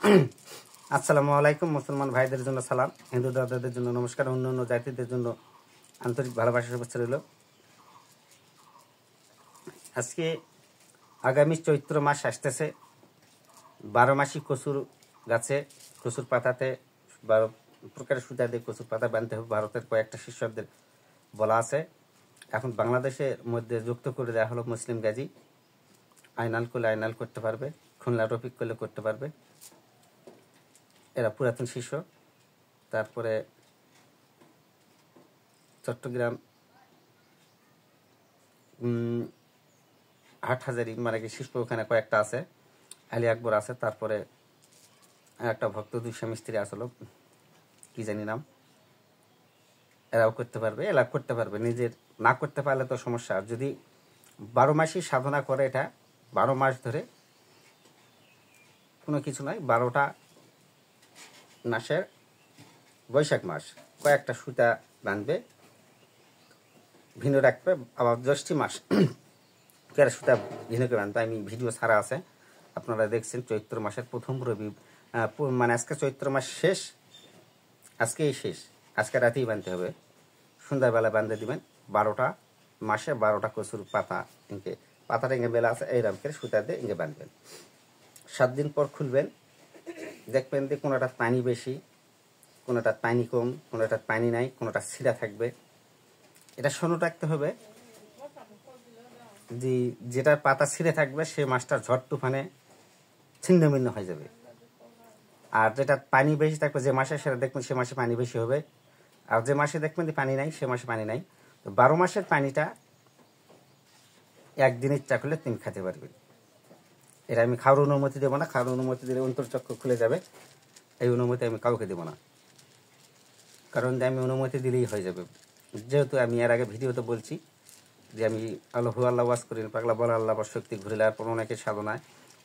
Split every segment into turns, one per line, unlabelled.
আসসালামু আলাইকুম। মুসলমান ভাইদের জন্য সালাম, হিন্দু দাদাদের জন্য নমস্কার, অন্য অন্য জাতিদের জন্য আন্তরিক ভালোবাসা শুভেচ্ছা রইল। আজকে আগামী চৈত্র মাস আসতেছে। 12 মাসি কচুর গাছে, কচুর পাতাতে 12 প্রকারের সুতা দিয়ে কচুর পাতা বানতে হবে। ভারতের কয়েকটা শিষ্যদের বলা আছে। এখন বাংলাদেশের মধ্যে যুক্ত করে দেওয়া হলো মুসলিম গাজী। আইনাল করলে আইনাল করতে পারবে, খুলনা রফিক করলে করতে পারবে, এরা পুরাতন শিষ্য। তারপরে চট্টগ্রাম হাটহাজারি মানে কি শিল্প, ওখানে কয়েকটা আছে, আলী আকবর আছে, তারপরে একটা ভক্ত দুই স্বামী স্ত্রী আসলো, কি জানি নাম, এরাও করতে পারবে, এরা করতে পারবে। নিজের না করতে পারলে তো সমস্যা। আর যদি 12 মাসই সাধনা করে, এটা 12 মাস ধরে কোনো কিছু নয়, 12টা মাসের বৈশাখ মাস কয়েকটা সুতা বাঁধবে, ভিন্ন রাখবে। আবার জ্যৈষ্ঠী মাস কেরা সুতা ভিন্ন করে বাঁধবে। আমি ভিডিও ছাড়া আছে, আপনারা দেখছেন। চৈত্র মাসের প্রথম রবি, মানে আজকে চৈত্র মাস শেষ, আজকেই শেষ, আজকে রাতেই বাঁধতে হবে। সন্ধ্যাবেলা বাঁধতে দিবেন। 12টা মাসে 12টা কচুর পাতা, ইনকে পাতাটা ইঙ্গে বেলা আছে, এইরকম করে সুতা দিয়ে ইঙ্গে বাঁধবেন। 7 দিন পর খুলবেন, দেখবেন যে কোনোটা পানি বেশি, কোনোটা পানি কম, কোনোটা পানি নাই, কোনোটা ছিঁড়া থাকবে। এটা শোনো রাখতে হবে যে যেটার পাতা ছিঁড়ে থাকবে সে মাছটা ঝড় তুফানে ছিন্ন ভিন্ন হয়ে যাবে। আর যেটা পানি বেশি থাকবে, যে মাসে, সেটা দেখবেন সে মাসে পানি বেশি হবে। আর যে মাসে দেখবেন যে পানি নাই, সে মাসে পানি নাই। তো 12 মাসের পানিটা একদিন ইচ্ছা করলে তুমি খেতে পারবে। এটা আমি খাওয়ার অনুমতি দেবো না। খাওয়ার অনুমতি দিলে অন্তর্চক্র খুলে যাবে। এই অনুমতি আমি কাউকে দেবো না, কারণ আমি অনুমতি দিলেই হয়ে যাবে। যেহেতু আমি এর আগে ভিডিওতে বলছি যে আমি আল্লাহ ওয়াজ করি, পাগলা বলা আল্লাহ শক্তি ঘুরে দেওয়ার পর অনেকে সাধনায়,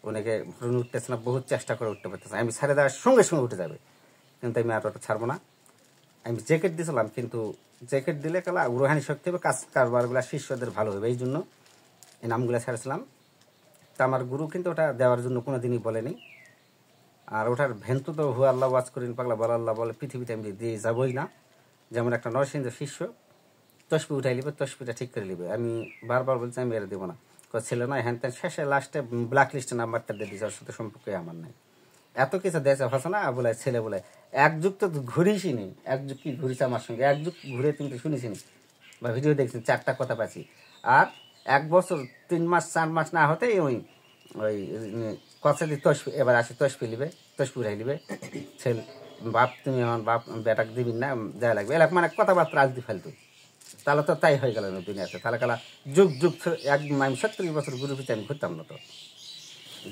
অনেকে ঘুরে উঠতেছে না, বহুত চেষ্টা করে উঠতে পারতেছে। আমি ছেড়ে দেওয়ার সঙ্গে সঙ্গে উঠে যাবে, কিন্তু আমি আর ওটা ছাড়বো না। আমি জ্যাকেট দিয়েছিলাম, কিন্তু জ্যাকেট দিলে কালা রোহানি শক্তি হবে, কাজ কারবারগুলো শিষ্যদের ভালো হবে, এই জন্য এই নামগুলো ছাড়ছিলাম। তা আমার গুরু কিন্তু ওটা দেওয়ার জন্য কোনো দিনই বলেনি। আর ওটার ভেন্তু তো হু আল্লাহ ওয়াজ করিন, পাগলা বলা আল্লাহ বলে পৃথিবীতে আমি দিয়ে যাবই না। যেমন একটা নরসিংহ শিষ্য তসপি উঠাই নিবে, তসপিটা ঠিক করে নিবে। আমি বারবার বলছি আমি এর দেবো না, ছেলে নয় হ্যান ত্যান, শেষে লাস্টে ব্ল্যাক লিস্টে নাম্বারটা দিয়ে দিয়েছে, ওর সাথে সম্পর্কে আমার নাই। এত কিছু দিয়েছে ভাষা না বলে, ছেলে বলে এক যুগ তো ঘুরিসি নি, এক যুগ কি ঘুরিছে আমার সঙ্গে, এক যুগ ঘুরে তুমি তো শুনেছি বা ভিডিও দেখছি, 4টা কথা পাচ্ছি। আর 1 বছর 3 মাস 4 মাস না হতেই ওই ওই কথা দিয়ে তসপি এবার আসে, তসপি নিবে, তসপি উঠাই নিবে। ছেলে বাপ তুমি আমার বাপ বেটাকে দিবি না, দেওয়া লাগবে, এলাকা মানে কথাবার্তা আজ দি ফালতু। তাহলে তো তাই হয়ে গেল না দুনিয়াতে। তাহলে কালা যুগ যুগ আমি 37 বছর গুরু পিছিয়ে আমি ঘুরতাম না তো।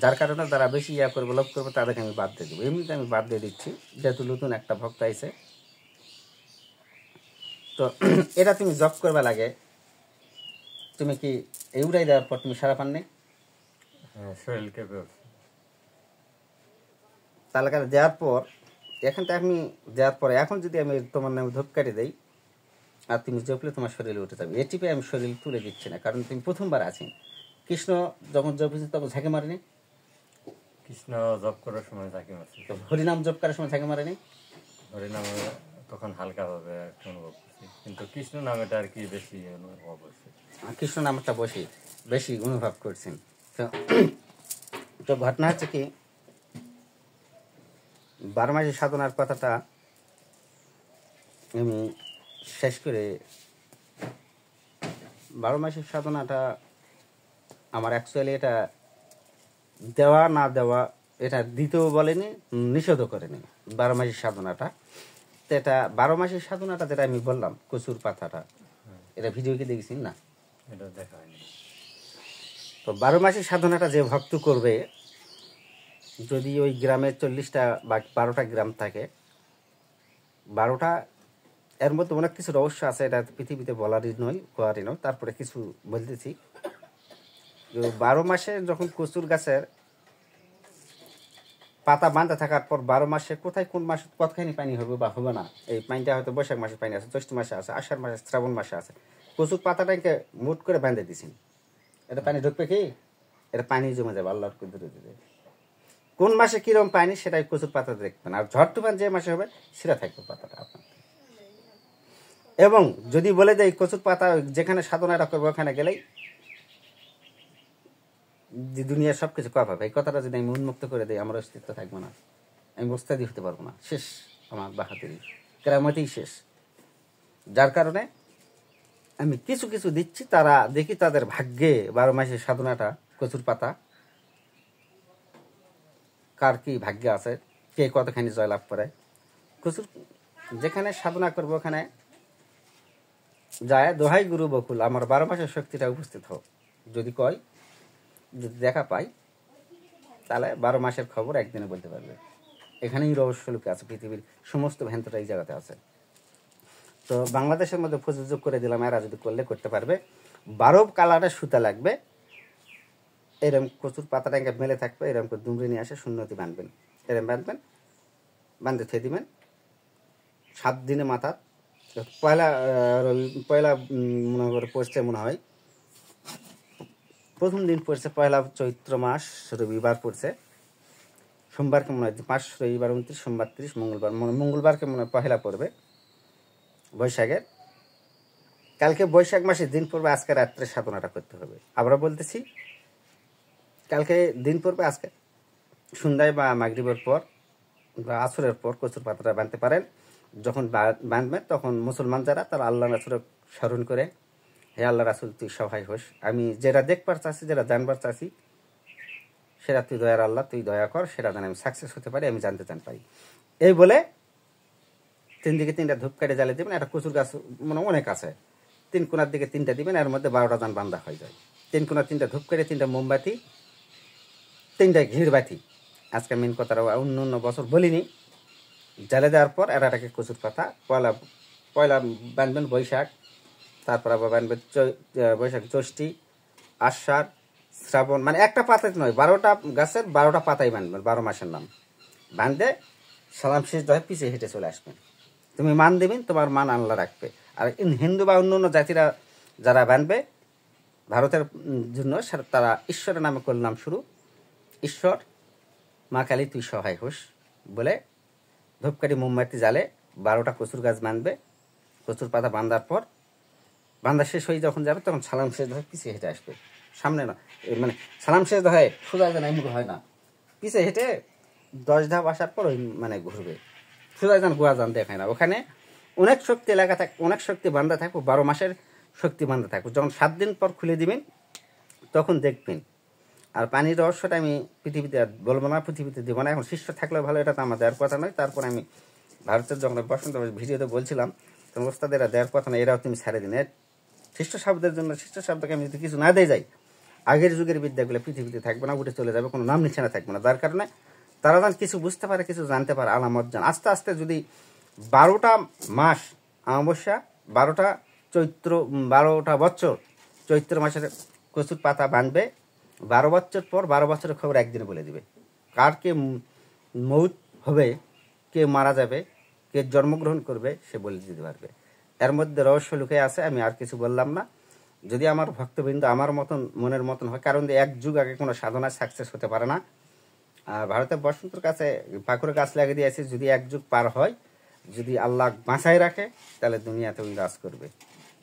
যার কারণে যারা বেশি ইয়া করবে, লোভ করবে, তাদেরকে আমি বাদ দিয়ে দেবো। এমনিতে আমি বাদ দিয়ে দিচ্ছি, যেহেতু নতুন একটা ভক্ত আইছে। তো এটা তুমি জব করবে লাগে, তুমি কি এই উড়াই দেওয়ার পর তুমি সারা পাননি?
শরীরকে
তাহলে দেওয়ার পর এখান থেকে আমি দেওয়ার পরে এখন যদি আমি তোমার নামে ধূপ কাটি দেই আর তুমি জপলে তোমার শরীরে উঠে যাবে। এটিপে আমি শরীর তুলে দিচ্ছি না, কারণ তুমি প্রথমবার আছি। কৃষ্ণ যখন জপেছি তখন ঝাঁকে মারেনি,
কৃষ্ণ জপ করার সময় ঝাঁকি মারছে।
হরিনাম জপ করার সময় ঝাঁকে মারেনি।
হরিনাম তখন হালকা ভাবে অনুভব করছি, কিন্তু কৃষ্ণ নামেটা আর কি বেশি অনুভব হচ্ছে।
কৃষ্ণ নামটা বেশি অনুভব করছেন। তো ঘটনা হচ্ছে কি, 12 মাসের সাধনার কথাটা আমি শেষ করে, 12 মাসের সাধনাটা আমার অ্যাকচুয়ালি এটা দেওয়া না দেওয়া, এটা দিতেও বলেনি, নিষেধও করেনি 12 মাসের সাধনাটা। তো এটা 12 মাসের সাধনাটা যেটা আমি বললাম, কচুর পাতাটা, এটা ভিডিও কি দেখেছি না?
এটা দেখা হয়নি।
তো 12 মাসের সাধনাটা যে ভক্ত করবে, যদি ওই গ্রামে 40টা বা 12টা গ্রাম থাকে, 12টা এর মধ্যে অনেক কিছু রহস্য আছে, এটা পৃথিবীতে বলারই নয়, হওয়ারই নয়। তারপরে কিছু বলতেছি। 12 মাসে যখন কচুর গাছের পাতা বাঁধা থাকার পর 12 মাসে কোথায় কোন মাসে কতখানি পানি হবে বা হবে না, এই পানিটা হয়তো বৈশাখ মাসে পানি আছে, জ্যৈষ্ঠ মাসে আছে, আষাঢ় মাসে, শ্রাবণ মাসে আছে। কচুর পাতাটাকে মুট করে বেঁধে দিছেন, এটা পানি ঢুকবে কি? এটা পানি জমে যাবে, আল্লাহর কুদরতে। কোন মাসে কিরম পায়নি সেটাই কচুর পাতা দেখবেন, আর ঝড় তুফান যে মাসে হবে সেটা থাকবে পাতাটা আপনার। এবং যদি বলে দেয় কচুর পাতা যেখানে সাধনাটা করবো ওখানে গেলেই দুনিয়ার সবকিছু কম হবে, এই কথাটা যদি আমি উন্মুক্ত করে দিই আমার অস্তিত্ব থাকবে না, আমি মোস্তাদি হতে পারবো না, শেষ আমার বাহাদুরি কেরামতেই শেষ। যার কারণে আমি কিছু কিছু দিচ্ছি, তারা দেখি তাদের ভাগ্যে 12 মাসের সাধনাটা কচুর পাতা কার কি ভাগ্যে আছে, কে কতখানি জয়লাভ করে। কচুর যেখানে সাধনা করবো ওখানে যায় দোহাই গুরু বকুল আমার 12 মাসের শক্তিটা উপস্থিত হোক, যদি কয়, যদি দেখা পাই তাহলে 12 মাসের খবর একদিনে বলতে পারবে। এখানেই রহস্য লুকে আছে, পৃথিবীর সমস্ত ভ্যান্তটা এই জায়গাতে আছে। তো বাংলাদেশের মধ্যে প্রযোজ্য করে দিলাম, এরা যদি করলে করতে পারবে। 12 কালারের সুতা লাগবে, এরম কচুর পাতাটা মেলে থাকবে, এরকম করে দুমড়ে নিয়ে আসে শূন্যতি বাঁধবেন, এরম বাঁধবেন, বাঁধতে থুয়ে দিবেন। 7 দিনে মাথা পয়লা মনে করে পড়ছে, মনে হয় প্রথম দিন পড়ছে পয়লা চৈত্র মাস, রবিবার পড়ছে, সোমবারকে মনে হয় 5, রবিবার 29, সোমবার 30, মঙ্গলবারকে মনে হয় পয়লা পড়বে বৈশাখের। কালকে বৈশাখ মাসের দিন পড়বে, আজকে রাত্রে সাধনাটা করতে হবে। আবারও বলতেছি, কালকে দিন পড়বে, আজকে সন্ধ্যায় বা মাগরিবের পর বা আসরের পর কচুর পাতাটা বাঁধতে পারেন। যখন বাঁধবেন তখন মুসলমান যারা তারা আল্লাহ রাসূলকে স্মরণ করে, হে আল্লাহ রাসূল তুই সহায় হোস, আমি যেটা দেখবার চাচ্ছি, যেটা জানবার চাচ্ছি সেটা তুই দয়ার আল্লাহ, তুই দয়া কর, সেটা যেন আমি সাকসেস হতে পারি, আমি জানতে চান পারি। এই বলে 3 দিকে 3টা ধূপকাঠি জ্বালিয়ে দেবেন। একটা কচুর গাছ মানে অনেক আছে, 3 কোণার দিকে 3টা দিবেন, এর মধ্যে 12টা দান বান্ধা হয়ে যায়। 3 কোণার 3টা ধূপকাঠি, 3টা মোমবাতি, 3টা ঘির বাতি। আজকে মেন কথাটা অন্য বছর বলিনি। জ্বালে দেওয়ার পর এরাটাকে কচুর পাতা পয়লা বাঁধবেন বৈশাখ, তারপর আবার বাঁধবেন বৈশাখ, জ্যৈষ্ঠী, আষাঢ়, শ্রাবণ, মানে একটা পাতাই নয়, 12টা গাছের 12টা পাতাই বাঁধবেন, 12 মাসের নাম বাঁধে সালাম শেষ দহে পিছিয়ে হেঁটে চলে আসবেন। তুমি মান দেবেন, তোমার মান আল্লাহ রাখবে। আর হিন্দু বা অন্য জাতিরা যারা বাঁধবে ভারতের জন্য, তারা ঈশ্বরের নামে করলাম শুরু, ঈশ্বর মা কালী তুই সহায় হোস বলে ধূপকাঠি মোমবাতি জ্বালে 12টা কচুর গাছ বাঁধবে। কচুর পাতা বাঁধার পর বাঁধা শেষ হয়ে যখন যাবে তখন সালাম শেষ দহে পিছিয়ে হেঁটে আসবে, সামনে না, মানে সালাম শেষ দহে সোজা যেন এমন হয় না, পিছিয়ে হেঁটে 10 ধাপ আসার পর ওই মানে ঘুরবে, সোজা যেন গোয়া যান দেখায় না। ওখানে অনেক শক্তি এলাকা থাকবে, অনেক শক্তি বান্ধা থাকবে, 12 মাসের শক্তি বান্ধা থাকবে। যখন 7 দিন পর খুলে দিবেন তখন দেখবেন। আর পানির রহস্যটা আমি পৃথিবীতে বলবো না, পৃথিবীতে দেবো না, এখন শিষ্য থাকলেও ভালো, এটা তো আমার দেওয়ার কথা নয়। তারপর আমি ভারতের যখন বসন্ত ভিডিওতে বলছিলাম তখন ওস্তাদেরা দেওয়ার কথা না, এরাও তুমি ছাড়ে দিন। শিষ্য শব্দের জন্য, শিষ্য শব্দকে আমি যদি কিছু না দিয়ে যাই, আগের যুগের বিদ্যাগুলো পৃথিবীতে থাকবে না, উঠে চলে যাবে, কোনো নাম নিশানা থাকবে না। যার কারণে তারা যেন কিছু বুঝতে পারে, কিছু জানতে পারে, আলামত জান। আস্তে আস্তে যদি 12টা মাস অমাবস্যা, 12টা চৈত্র, 12টা বছর চৈত্র মাসের কচুর পাতা বাঁধবে, 12 বছর পর 12 বছরের খবর একদিনে বলে দিবে। কার কে মৌত হবে, কে মারা যাবে, কে জন্মগ্রহণ করবে, সে বলে দিতে পারবে। এর মধ্যে রহস্য লুকে আছে, আমি আর কিছু বললাম না। যদি আমার ভক্তবৃন্দ আমার মতন মনের মতন হয়, কারণ এক যুগ আগে কোনো সাধনা সাকসেস হতে পারে না। আর ভারতের বসন্তর কাছে পাকুড়ে গাছ লাগিয়ে দিয়েছে, যদি এক যুগ পার হয়, যদি আল্লাহ বাঁচাই রাখে, তাহলে দুনিয়াতে রাজ করবে।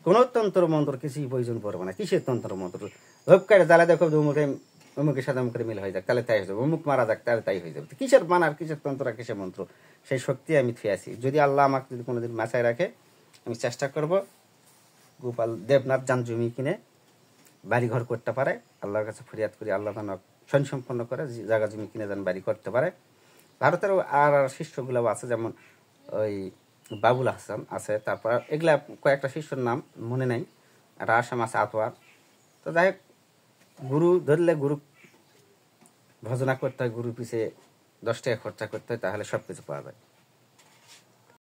কোনো তন্ত্র মন্ত্র কিছুই প্রয়োজন পড়বে না। কিসের তন্ত্র মন্ত্র? ধূপকাঠি জ্বালা দেখো অমুকের সাথে অমুকের মিল হয়ে যাক, তাহলে তাই হয়ে যাবে, অমুক মারা যাক, তাহলে তাই হয়ে যাবে। কিসের বানার, কিসের তন্ত্র, কিসের মন্ত্র? সেই শক্তি আমি থুয়ে আছি। যদি আল্লাহ আমাকে যদি কোনোদিন বাঁচাই রাখে, আমি চেষ্টা করব গোপাল দেবনাথ যান জমি কিনে বাড়িঘর করতে পারে। আল্লাহর কাছে ফরিয়াদ করি, আল্লাহ যেন সম্পন্ন করে, জায়গা জমি কিনে যেন বাড়ি করতে পারে। ভারতের আর শিষ্যগুলো আছে, যেমন ওই বাবুল হাসান আছে, তারপর এগুলা কয়েকটা শিষ্যর নাম মনে নেই, একটা আসাম আছে আতোয়ার। তো যাই হোক, গুরু ধরলে গুরু ভজনা করতে হয়, গুরু পিছিয়ে 10 টাকা খরচা করতে হয়, তাহলে সব কিছু পাওয়া যায়।